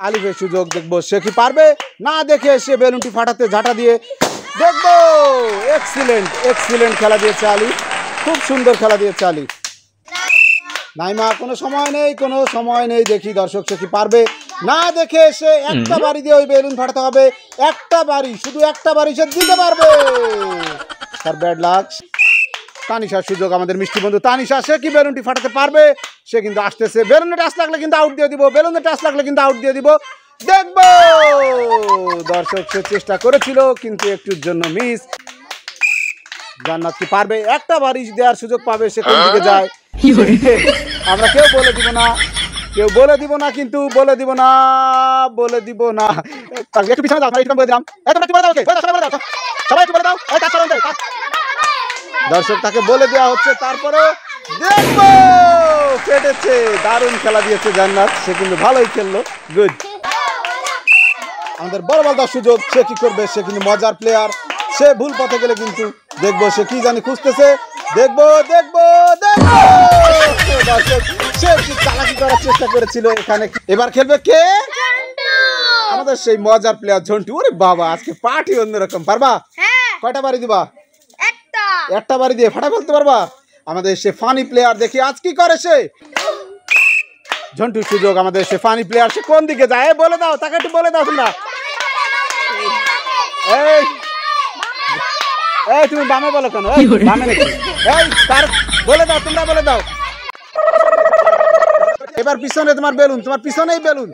আলিফের সুযোগ, দেখবো সে কি পারবে, না দেখে সে বেলুনটি ফাটাতে ঝাঁটা দিয়ে দেখবো। এক্সিলেন্ট এক্সিলেন্ট খেলা দিয়েছে আলিফ, খুব সুন্দর খেলা দিয়েছে আলিফ। নাইমা কোনো সময় নেই, কোনো সময় নেই, দেখি দর্শক সে কি পারবে, না দেখে সে একটা বাড়ি দিয়ে ওই বেলুন ফাটাতে হবে, একটা বাড়ি, শুধু একটা বাড়ি সে দিতে পারবে। তার ব্যাড লাক। তানিশার সুযোগ, আমাদের মিষ্টি বন্ধু তানিশা, সে কি বেলুনটি ফাটাতে পারবে, সে কিন্তু আসতেছে, বেলুনে টাচ লাগলে কিন্তু আউট দিয়ে দিব, বেলুনে টাচ লাগলে কিন্তু আউট দিয়ে দিব, দেখবো। দর্শক সে চেষ্টা করেছিল কিন্তু একটুর জন্য মিস। জান্নাত কি পারবে, একটা বাড়ি দেওয়ার সুযোগ পাবে, সে কোন দিকে যায় আমরা কেউ বলে দিব না, কেউ বলে দিব না, কিন্তু বলে দিব না, বলে দিব না। একটু পিছনে যাও, একটু বলে দিলাম, সবাই একটু বলে দাও। দর্শক তাকে বলে দেওয়া হচ্ছে, তারপরে দেখবো কেটেছে। দারুণ খেলা দিয়েছে জান্নাত, সে কিন্তু ভালোই খেললো, গুড। আমাদের বড় বলদার সুযোগ, সে কি করবে, সে কিন্তু মজার প্লেয়ার, সে ভুল পথে গেলে কিন্তু দেখবো সে কি জানি খুঁজতেছে, দেখবো দেখবো দেখবো। দর্শক সে কি চালাকি করার চেষ্টা করেছিল এখানে। এবার খেলবে কে, আমাদের সেই মজার প্লেয়ার ঝন্টু। ওরে বাবা, আজকে পার্টি অন্যরকম। পারবা, কয়টা বাড়ি দিবা, একটা বাড়ি দিয়ে ফাটা ফেলতে পারবা। আমাদের সে ফানি প্লেয়ার, দেখি আজ কি করে সে। ঝন্টুর সুযোগ, আমাদের সে ফানি প্লেয়ার, সে কোন দিকে যায় বলে দাও, তাকে একটু বলে দাও তোমরা। এই তুমি বামে বলো কেন, বামে নাকি, এই তার বলে দাও, তোমরা বলে দাও। এবার পিছনে তোমার বেলুন, তোমার পিছনেই বেলুন।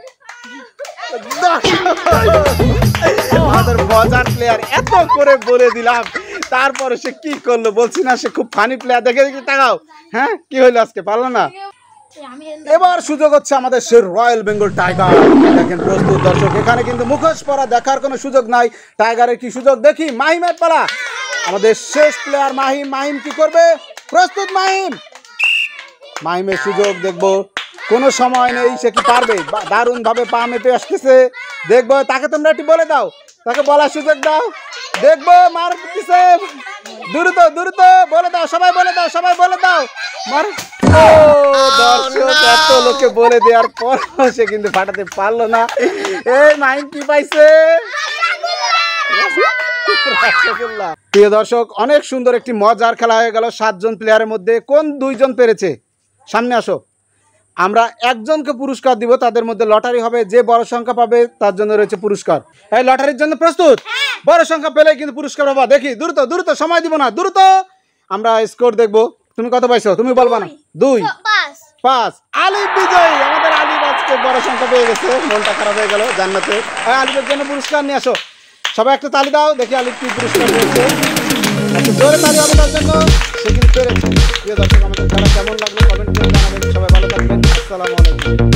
আমাদের মজার প্লেয়ার, এত করে বলে দিলাম, তারপরে সে কি করলো বলছি না, সে খুব ফানি প্লেয়ার। দেখে দেখি তাকাও, হ্যাঁ কি হইলো আজকে, পারলো না। এবার সুযোগ হচ্ছে আমাদের সে রয়্যাল বেঙ্গল টাইগার। দেখেন প্রস্তুত দর্শক, এখানে কিন্তু মুখোশ পরা দেখার কোনো সুযোগ নাই। টাইগারের কি সুযোগ, দেখি মাহিমের পালা। আমাদের শেষ প্লেয়ার মাহিম, মাহিম কি করবে, প্রস্তুত মাহিম। মাহিমের সুযোগ, দেখবো কোনো সময় নেই, সে কি পারবে, দারুণ ভাবে পা মেপে আসতেছে, দেখবো। তাকে তোমরা একটু বলে দাও, তাকে বলার সুযোগ দাও, দেখবো মার দিছে, দ্রুত দ্রুত বলে দাও, সবাই বলে দাও, সবাই বলে দাও, মার। দর্শক এত লোকে বলে দেওয়ার পর সে কিন্তু ফাটাতে পারলো না। এই মাহিম কি পাইছে, প্রিয় দর্শক অনেক সুন্দর একটি মজার খেলা হয়ে গেল। 7 জন প্লেয়ারের মধ্যে কোন 2 জন পেরেছে, সামনে আসো। আমরা একজনকে পুরস্কার দিব, তাদের মধ্যে লটারি হবে, যে বড় সংখ্যা পাবে তার জন্য রয়েছে পুরস্কার। এই লটারির জন্য প্রস্তুত, বড় সংখ্যা পেলে কিন্তু পুরস্কার পাবা। দেখি দ্রুত দ্রুত, সময় দিব না, দ্রুত আমরা স্কোর দেখবো। তুমি কত পাইছো, তুমি বলবা না। 2 5 আলিফ বিজয়ী, আমাদের আলিফ আজকে বড় সংখ্যা পেয়ে গেছে, মনটা খারাপ হয়ে গেল জান্নাতে। আলিফের জন্য পুরস্কার নিয়ে আসো, সবাই একটা তালি দাও, দেখি আলিফ কি পুরস্কার পেয়েছে। একটু জোরে তালি হবে তার জন্য, সে কিন্তু পেরেছে। প্রিয় দর্শক আমাদের খেলা কেমন লাগলো কমেন্ট করে জানাবেন। সবাই ভালো থাকবেন, আসসালামু আলাইকুম।